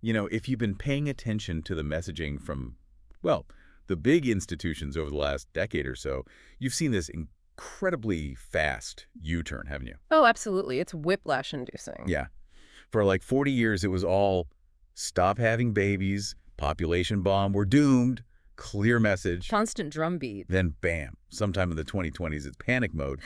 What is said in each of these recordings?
If you've been paying attention to the messaging from, well, the big institutions over the last decade or so, you've seen this incredibly fast U-turn, haven't you? Oh, absolutely. It's whiplash-inducing. Yeah. For like 40 years, it was all stop having babies, population bomb, we're doomed, clear message. Constant drumbeat. Then bam, sometime in the 2020s, it's panic mode.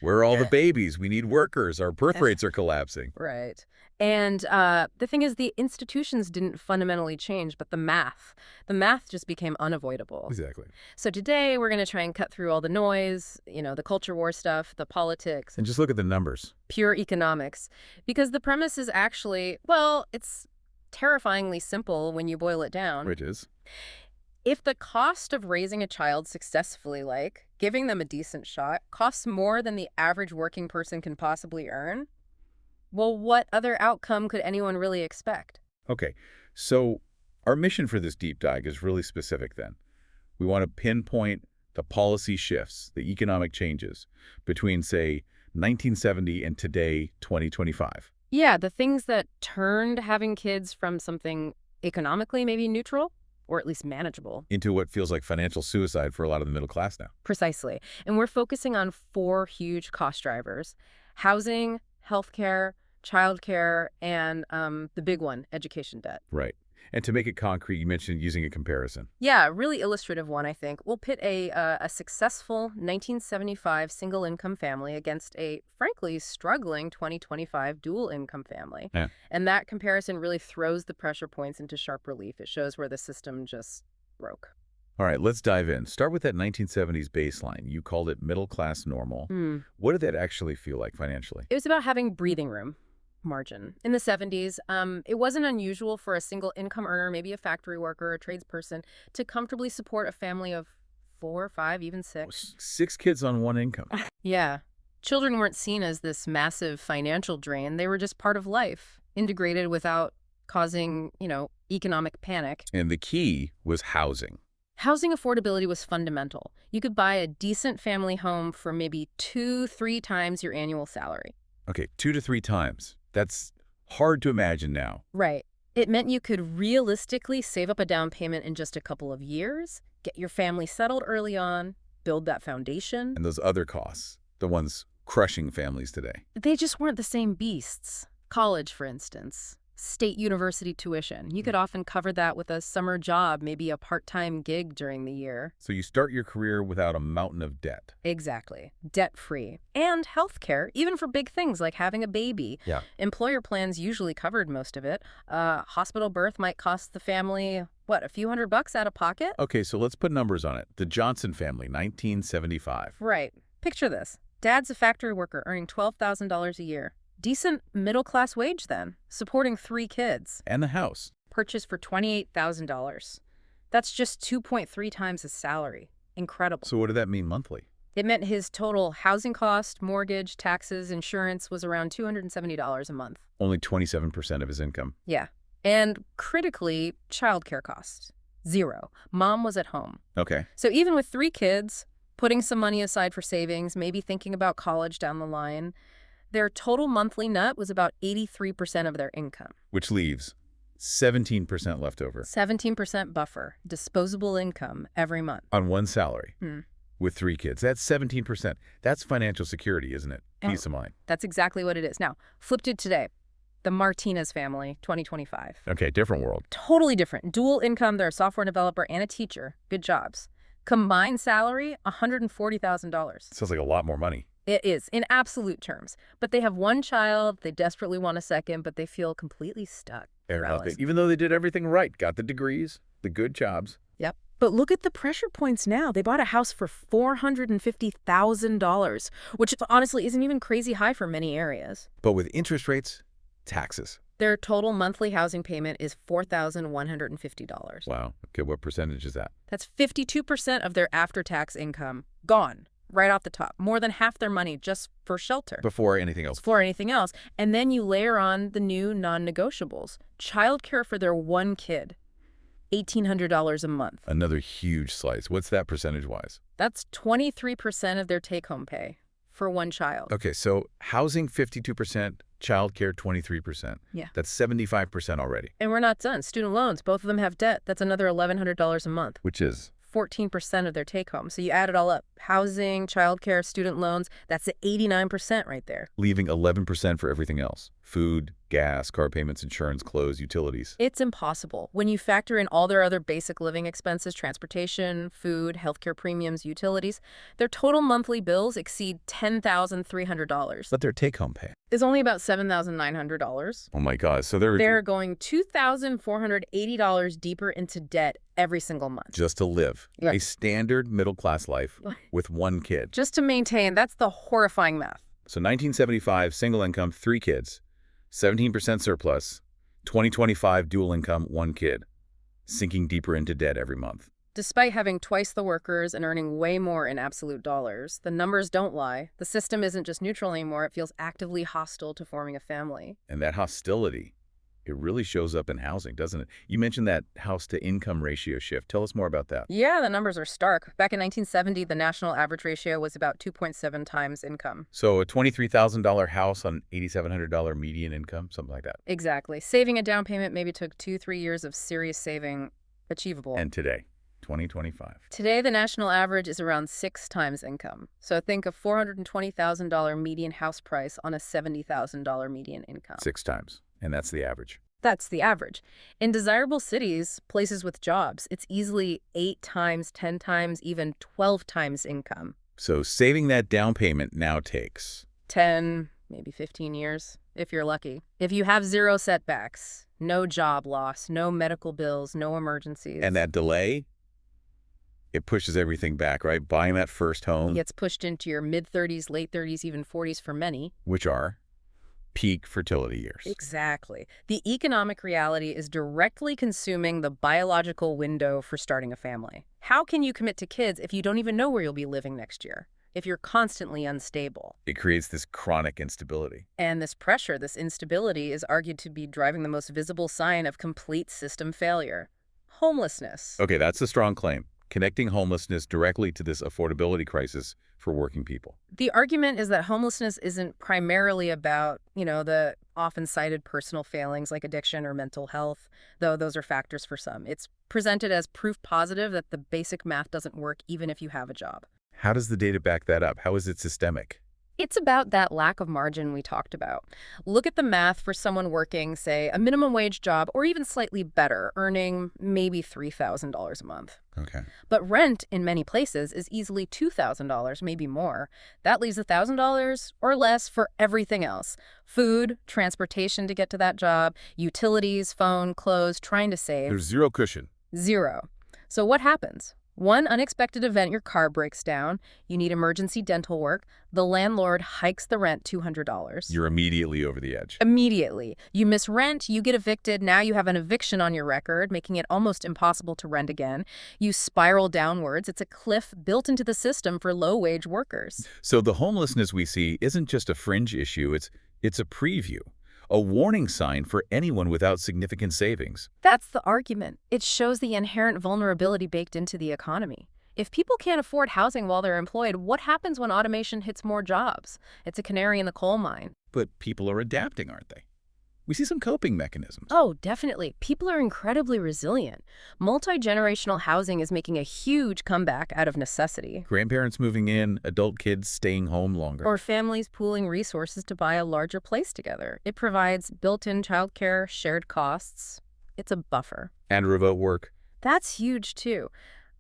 Where are all the babies? We need workers. Our birth rates are collapsing. Right. And the thing is, the institutions didn't fundamentally change, but the math. The math just became unavoidable. Exactly. So today, we're going to try and cut through all the noise, the culture war stuff, the politics. And just look at the numbers. Pure economics. Because the premise is actually, well, it's terrifyingly simple when you boil it down. Which is? If the cost of raising a child successfully, like giving them a decent shot, costs more than the average working person can possibly earn, well, what other outcome could anyone really expect? Okay, so our mission for this deep dive is really specific then. We want to pinpoint the policy shifts, the economic changes between, say, 1970 and today, 2025. Yeah, the things that turned having kids from something economically maybe neutral, or at least manageable, into what feels like financial suicide for a lot of the middle class now. Precisely. And we're focusing on 4 huge cost drivers: housing, healthcare, childcare, and the big one, education debt. Right. And to make it concrete, you mentioned using a comparison. Yeah, a really illustrative one, I think. We'll pit a successful 1975 single-income family against a, frankly, struggling 2025 dual-income family. Yeah. And that comparison really throws the pressure points into sharp relief. It shows where the system just broke. All right, let's dive in. Start with that 1970s baseline. You called it middle-class normal. What did that actually feel like financially? It was about having breathing room. Margin. In the 70s, it wasn't unusual for a single income earner, maybe a factory worker, a tradesperson, to comfortably support a family of 4, 5, even 6. 6 kids on one income. Yeah. Children weren't seen as this massive financial drain. They were just part of life, integrated without causing, economic panic. And the key was housing. Housing affordability was fundamental. You could buy a decent family home for maybe 2-3 times your annual salary. Okay, 2 to 3 times. That's hard to imagine now. Right. It meant you could realistically save up a down payment in just a couple of years, get your family settled early on, build that foundation. And those other costs, the ones crushing families today. They just weren't the same beasts. College, for instance. State university tuition. You could often cover that with a summer job, maybe a part-time gig during the year. So you start your career without a mountain of debt. Exactly. Debt-free. And healthcare, even for big things like having a baby. Yeah. Employer plans usually covered most of it. Hospital birth might cost the family, a few $100 out of pocket? Okay, so let's put numbers on it. The Johnson family, 1975. Right. Picture this. Dad's a factory worker earning $12,000 a year. Decent middle-class wage then, supporting 3 kids. And the house. Purchased for $28,000. That's just 2.3 times his salary. Incredible. So what did that mean monthly? It meant his total housing cost, mortgage, taxes, insurance was around $270 a month. Only 27% of his income. Yeah. And critically, childcare costs. 0. Mom was at home. Okay. So even with 3 kids, putting some money aside for savings, maybe thinking about college down the line, their total monthly net was about 83% of their income. Which leaves 17% left over. 17% buffer, disposable income every month. On one salary. With 3 kids. That's 17%. That's financial security, isn't it? Peace of mind. That's exactly what it is. Now, flipped it today. The Martinez family, 2025. Okay, different world. Totally different. Dual income, they're a software developer and a teacher. Good jobs. Combined salary, $140,000. Sounds like a lot more money. It is, in absolute terms. But they have 1 child, they desperately want a second, but they feel completely stuck. Even though they did everything right, got the degrees, the good jobs. Yep. But look at the pressure points now. They bought a house for $450,000, which honestly isn't even crazy high for many areas. But with interest rates, taxes. Their total monthly housing payment is $4,150. Wow. Okay, what percentage is that? That's 52% of their after-tax income. Gone. Right off the top. More than half their money just for shelter. Before anything else. Before anything else. And then you layer on the new non-negotiables. Childcare for their 1 kid. $1,800 a month. Another huge slice. What's that percentage-wise? That's 23% of their take-home pay for 1 child. Okay, so housing 52%, childcare, 23%. Yeah. That's 75% already. And we're not done. Student loans, both of them have debt. That's another $1,100 a month. Which is 14% of their take home. So you add it all up. Housing, childcare, student loans, that's 89% right there. leaving 11% for everything else. Food, gas, car payments, insurance, clothes, utilities. It's impossible. When you factor in all their other basic living expenses, transportation, food, healthcare premiums, utilities, their total monthly bills exceed $10,300. But their take-home pay. It's only about $7,900. Oh my God. So They're going $2,480 deeper into debt every single month. just to live Yeah. a standard middle-class life with one kid. Just to maintain, that's the horrifying math. So 1975, single income, 3 kids, 17% surplus. 2025, dual income, 1 kid, sinking deeper into debt every month. Despite having twice the workers and earning way more in absolute dollars, the numbers don't lie. The system isn't just neutral anymore, it feels actively hostile to forming a family. And that hostility, it really shows up in housing, doesn't it? You mentioned that house-to-income ratio shift. Tell us more about that. Yeah, the numbers are stark. Back in 1970, the national average ratio was about 2.7 times income. So a $23,000 house on $8,700 median income, something like that. Exactly. Saving a down payment maybe took 2-3 years of serious saving achievable. And today, 2025. Today, the national average is around 6 times income. So think a $420,000 median house price on a $70,000 median income. 6 times. And that's the average. That's the average. In desirable cities, places with jobs, it's easily 8 times, 10 times, even 12 times income. So saving that down payment now takes 10, maybe 15 years, if you're lucky. If you have 0 setbacks, no job loss, no medical bills, no emergencies. And that delay, it pushes everything back, right? Buying that first home, gets pushed into your mid-30s, late 30s, even 40s for many. which are peak fertility years. Exactly. The economic reality is directly consuming the biological window for starting a family. How can you commit to kids if you don't even know where you'll be living next year? If you're constantly unstable? It creates this chronic instability. And this pressure, this instability, is argued to be driving the most visible sign of complete system failure: homelessness. Okay, that's a strong claim. Connecting homelessness directly to this affordability crisis for working people. The argument is that homelessness isn't primarily about, the often cited personal failings like addiction or mental health, though those are factors for some. It's presented as proof positive that the basic math doesn't work even if you have a job. How does the data back that up? How is it systemic? It's about that lack of margin we talked about. Look at the math for someone working, say, a minimum wage job or even slightly better, earning maybe $3,000 a month. Okay. But rent in many places is easily $2,000, maybe more. That leaves $1,000 or less for everything else: food, transportation to get to that job, utilities, phone, clothes, trying to save. There's zero cushion. 0. So what happens? One unexpected event: your car breaks down, you need emergency dental work, the landlord hikes the rent $200. You're immediately over the edge. Immediately. You miss rent, you get evicted, now you have an eviction on your record, making it almost impossible to rent again. You spiral downwards. It's a cliff built into the system for low-wage workers. So the homelessness we see isn't just a fringe issue, it's a preview, a warning sign for anyone without significant savings. That's the argument. It shows the inherent vulnerability baked into the economy. If people can't afford housing while they're employed, what happens when automation hits more jobs? It's a canary in the coal mine. But people are adapting, aren't they? We see some coping mechanisms. Oh, definitely. People are incredibly resilient. Multi-generational housing is making a huge comeback out of necessity. Grandparents moving in, adult kids staying home longer. Or families pooling resources to buy a larger place together. It provides built-in childcare, shared costs. It's a buffer. And remote work. That's huge, too.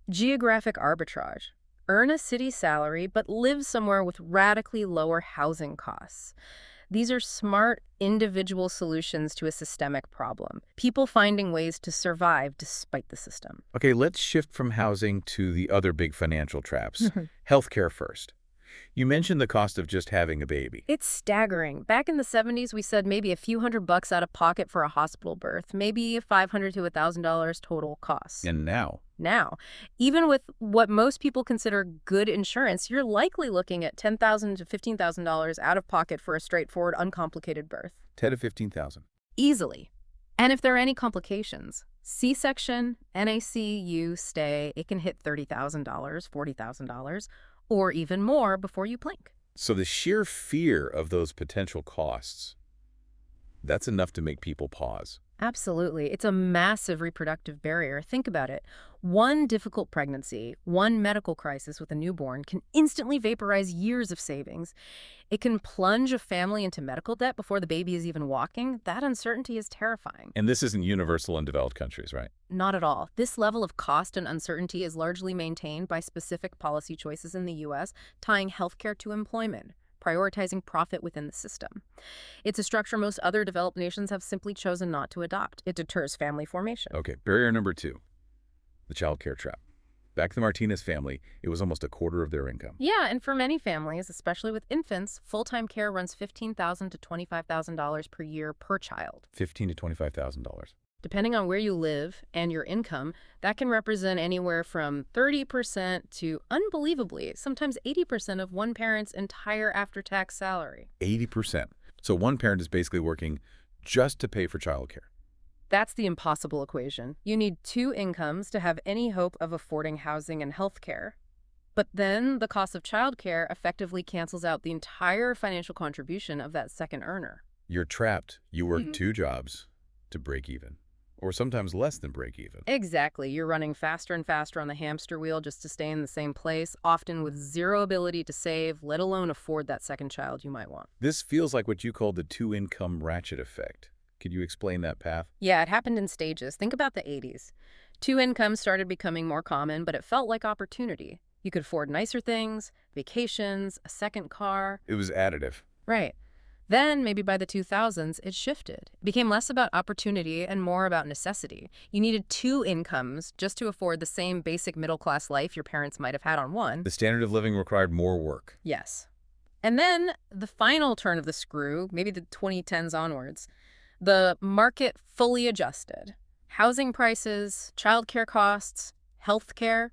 Geographic arbitrage. Earn a city salary, but live somewhere with radically lower housing costs. These are smart, individual solutions to a systemic problem. People finding ways to survive despite the system. Okay, let's shift from housing to the other big financial traps. Healthcare first. You mentioned the cost of just having a baby. It's staggering. Back in the 70s, we said maybe a few $100 out of pocket for a hospital birth, maybe $500 to $1,000 total costs. And now, Even with what most people consider good insurance, you're likely looking at $10,000 to $15,000 out of pocket for a straightforward, uncomplicated birth. $10,000 to $15,000. Easily. And if there are any complications, C-section, NICU stay, it can hit $30,000, $40,000, or even more before you blink. So the sheer fear of those potential costs That's enough to make people pause. Absolutely. It's a massive reproductive barrier. Think about it. One difficult pregnancy, one medical crisis with a newborn can instantly vaporize years of savings. It can plunge a family into medical debt before the baby is even walking. That uncertainty is terrifying. And this isn't universal in developed countries, right? Not at all. This level of cost and uncertainty is largely maintained by specific policy choices in the U.S., tying healthcare to employment, prioritizing profit within the system. It's a structure most other developed nations have simply chosen not to adopt. It deters family formation. Okay, barrier number 2, the childcare trap. Back to the Martinez family, it was almost a quarter of their income. Yeah, and for many families, especially with infants, full-time care runs $15,000 to $25,000 per year per child. $15,000 to $25,000. Depending on where you live and your income, that can represent anywhere from 30% to, unbelievably, sometimes 80% of one parent's entire after-tax salary. 80%. So one parent is basically working just to pay for childcare. That's the impossible equation. You need 2 incomes to have any hope of affording housing and health care. But then the cost of childcare effectively cancels out the entire financial contribution of that second earner. You're trapped. You work 2 jobs to break even, or sometimes less than break even. Exactly. You're running faster and faster on the hamster wheel just to stay in the same place, often with zero ability to save, let alone afford that second child you might want. This feels like what you call the 2-income ratchet effect. Could you explain that path? Yeah, it happened in stages. Think about the 80s. 2 incomes started becoming more common, but it felt like opportunity. You could afford nicer things, vacations, a second car. It was additive. Right. Then, maybe by the 2000s, it shifted. It became less about opportunity and more about necessity. You needed 2 incomes just to afford the same basic middle-class life your parents might have had on one. The standard of living required more work. Yes. And then, the final turn of the screw, maybe the 2010s onwards, the market fully adjusted. Housing prices, childcare costs, healthcare,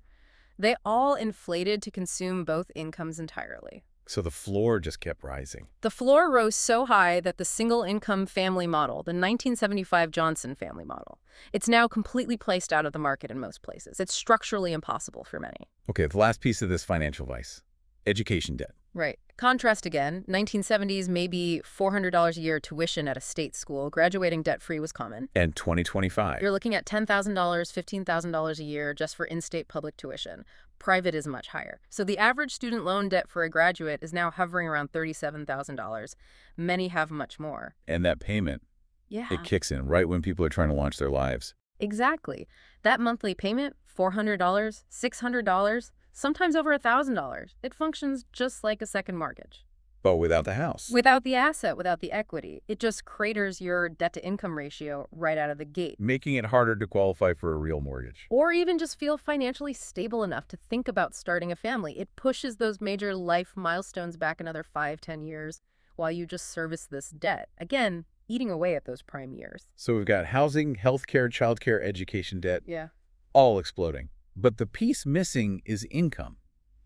they all inflated to consume both incomes entirely. So the floor just kept rising. The floor rose so high that the single-income family model, the 1975 Johnson family model, it's now completely placed out of the market in most places. It's structurally impossible for many. Okay, the last piece of this financial vice, education debt. Right. Contrast again, 1970s, maybe $400 a year tuition at a state school. Graduating debt-free was common. And 2025. You're looking at $10,000, $15,000 a year just for in-state public tuition. Private is much higher. So the average student loan debt for a graduate is now hovering around $37,000. Many have much more. And that payment, it kicks in right when people are trying to launch their lives. Exactly. That monthly payment, $400, $600, sometimes over $1,000. It functions just like a second mortgage. But without the house. Without the asset, without the equity. It just craters your debt-to-income ratio right out of the gate. Making it harder to qualify for a real mortgage. Or even just feel financially stable enough to think about starting a family. It pushes those major life milestones back another 5-10 years while you just service this debt. Again, eating away at those prime years. So we've got housing, healthcare, childcare, education debt. Yeah. All exploding. But the piece missing is income.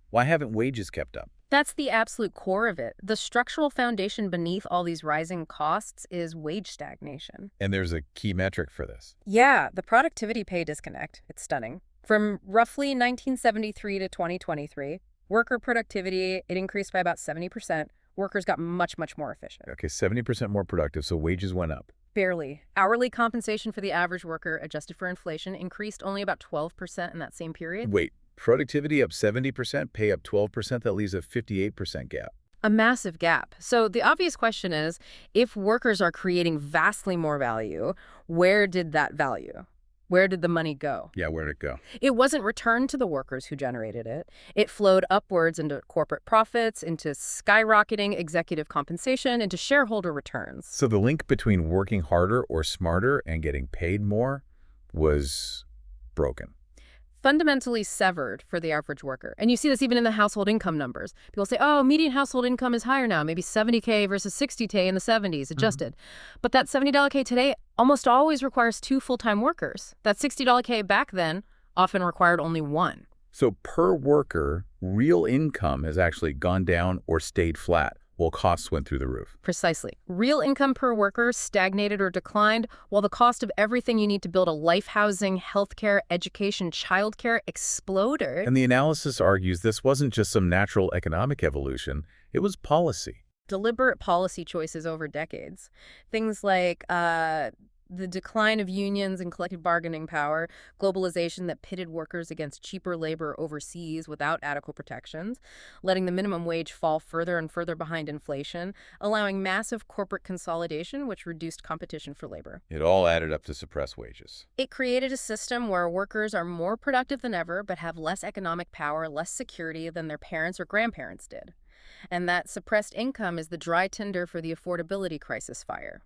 Why haven't wages kept up? That's the absolute core of it. The structural foundation beneath all these rising costs is wage stagnation. And there's a key metric for this. Yeah, the productivity pay disconnect. It's stunning. From roughly 1973 to 2023, worker productivity, it increased by about 70%. Workers got much, much more efficient. Okay, 70% more productive, so wages went up. Barely. Hourly compensation for the average worker, adjusted for inflation, increased only about 12% in that same period. Wait, productivity up 70%, pay up 12%, that leaves a 58% gap. A massive gap. So the obvious question is, if workers are creating vastly more value, where did that value? Where did the money go? Yeah, where'd it go? It wasn't returned to the workers who generated it. It flowed upwards into corporate profits, into skyrocketing executive compensation, into shareholder returns. So the link between working harder or smarter and getting paid more was broken. Fundamentally severed for the average worker. And you see this even in the household income numbers. People say, oh, median household income is higher now, maybe $70K versus $60K in the 70s, adjusted. But that $70K today almost always requires 2 full-time workers. That $60K back then often required only 1. So per worker, real income has actually gone down or stayed flat, while costs went through the roof. Precisely. Real income per worker stagnated or declined, while the cost of everything you need to build a life, housing, healthcare, education, childcare exploded. And the analysis argues this wasn't just some natural economic evolution, it was policy. deliberate policy choices over decades. Things like the decline of unions and collective bargaining power, globalization that pitted workers against cheaper labor overseas without adequate protections, letting the minimum wage fall further and further behind inflation, allowing massive corporate consolidation, which reduced competition for labor. It all added up to suppress wages. It created a system where workers are more productive than ever, but have less economic power, less security than their parents or grandparents did. And that suppressed income is the dry tinder for the affordability crisis fire.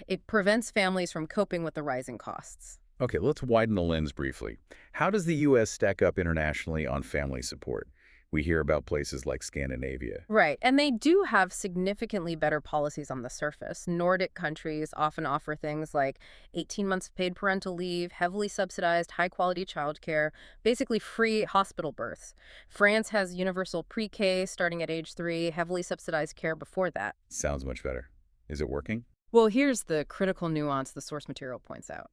It prevents families from coping with the rising costs. Okay, let's widen the lens briefly. How does the U.S. stack up internationally on family support? We hear about places like Scandinavia. Right, and they do have significantly better policies on the surface. Nordic countries often offer things like 18 months of paid parental leave, heavily subsidized, high-quality childcare, basically free hospital births. France has universal pre-K starting at age 3, heavily subsidized care before that. Sounds much better. Is it working? Well, here's the critical nuance the source material points out.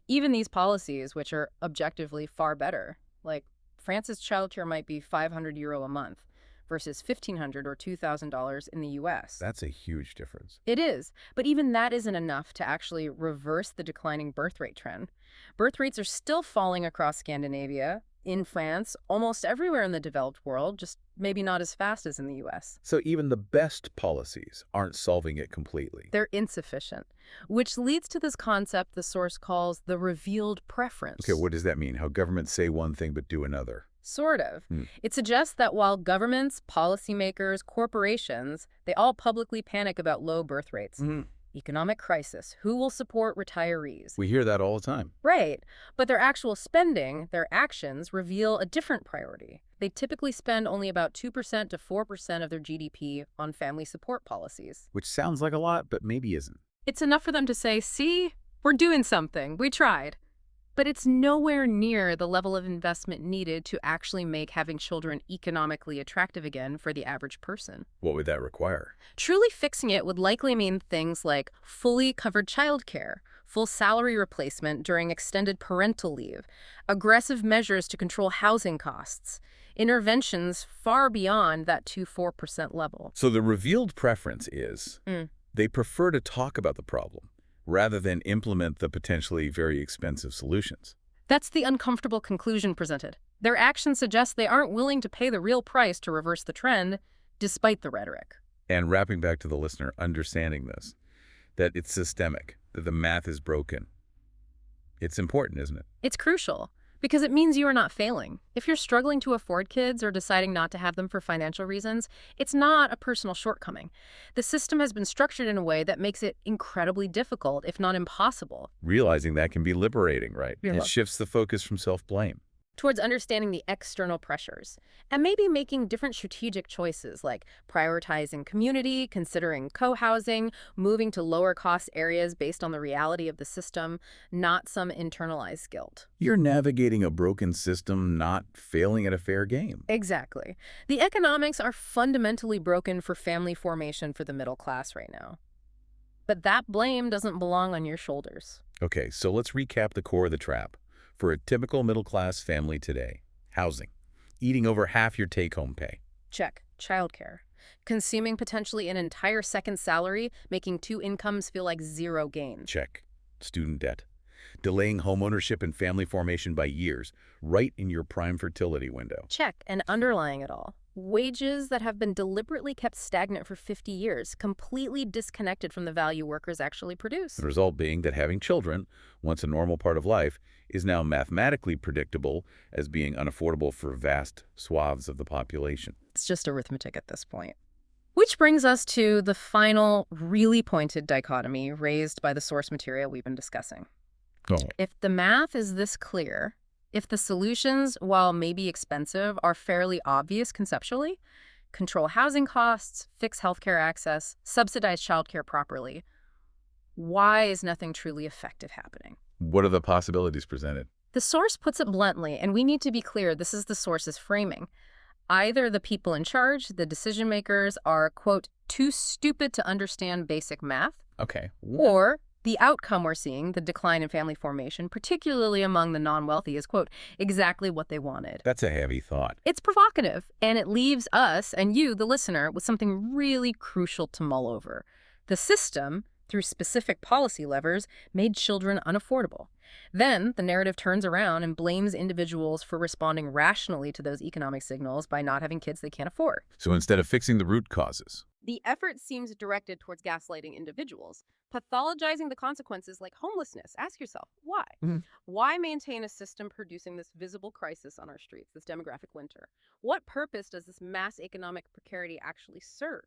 Even these policies, which are objectively far better, like France's childcare might be €500 a month versus $1,500 or $2,000 in the U.S. That's a huge difference. It is, but even that isn't enough to actually reverse the declining birth rate trend. Birth rates are still falling across Scandinavia, in France, almost everywhere in the developed world, just maybe not as fast as in the U.S. So even the best policies aren't solving it completely. They're insufficient, which leads to this concept the source calls the revealed preference. Okay, what does that mean? How governments say one thing but do another? Sort of. It suggests that while governments, policymakers, corporations, they all publicly panic about low birth rates. Economic crisis. Who will support retirees? We hear that all the time. Right. But their actual spending, their actions, reveal a different priority. They typically spend only about 2% to 4% of their GDP on family support policies. Which sounds like a lot, but maybe isn't. It's enough for them to say, see, we're doing something. We tried. But it's nowhere near the level of investment needed to actually make having children economically attractive again for the average person. What would that require? Truly fixing it would likely mean things like fully covered childcare, full salary replacement during extended parental leave, aggressive measures to control housing costs, interventions far beyond that 2–4% level. So the revealed preference is they prefer to talk about the problem rather than implement the potentially very expensive solutions. That's the uncomfortable conclusion presented. Their actions suggest they aren't willing to pay the real price to reverse the trend, despite the rhetoric. And wrapping back to the listener, understanding this, that it's systemic, that the math is broken. It's important, isn't it? It's crucial, because it means you are not failing. If you're struggling to afford kids or deciding not to have them for financial reasons, it's not a personal shortcoming. The system has been structured in a way that makes it incredibly difficult, if not impossible. Realizing that can be liberating, right? Yeah. It shifts the focus from self-blame Towards understanding the external pressures, and maybe making different strategic choices like prioritizing community, considering co-housing, moving to lower-cost areas based on the reality of the system, not some internalized guilt. You're navigating a broken system, not failing at a fair game. Exactly. The economics are fundamentally broken for family formation for the middle class right now. But that blame doesn't belong on your shoulders. Okay, so let's recap the core of the trap. For a typical middle-class family today, housing, eating over half your take-home pay. Check. Childcare. Consuming potentially an entire second salary, making two incomes feel like zero gain. Check. Student debt. Delaying homeownership and family formation by years, right in your prime fertility window. Check. And underlying it all, wages that have been deliberately kept stagnant for 50 years, completely disconnected from the value workers actually produce. The result being that having children, once a normal part of life, is now mathematically predictable as being unaffordable for vast swaths of the population. It's just arithmetic at this point. Which brings us to the final, really pointed dichotomy raised by the source material we've been discussing. Oh. If the math is this clear, if the solutions, while maybe expensive, are fairly obvious conceptually, control housing costs, fix healthcare access, subsidize childcare properly, why is nothing truly effective happening? What are the possibilities presented? The source puts it bluntly, and we need to be clear this is the source's framing. Either the people in charge, the decision makers, are, quote, too stupid to understand basic math, Okay. or The outcome we're seeing, the decline in family formation, particularly among the non-wealthy, is, quote, exactly what they wanted. That's a heavy thought. It's provocative, and it leaves us and you, the listener, with something really crucial to mull over. The system, through specific policy levers, made children unaffordable. Then the narrative turns around and blames individuals for responding rationally to those economic signals by not having kids they can't afford. So instead of fixing the root causes, The effort seems directed towards gaslighting individuals, pathologizing the consequences like homelessness. Ask yourself, why? Why maintain a system producing this visible crisis on our streets, this demographic winter? What purpose does this mass economic precarity actually serve?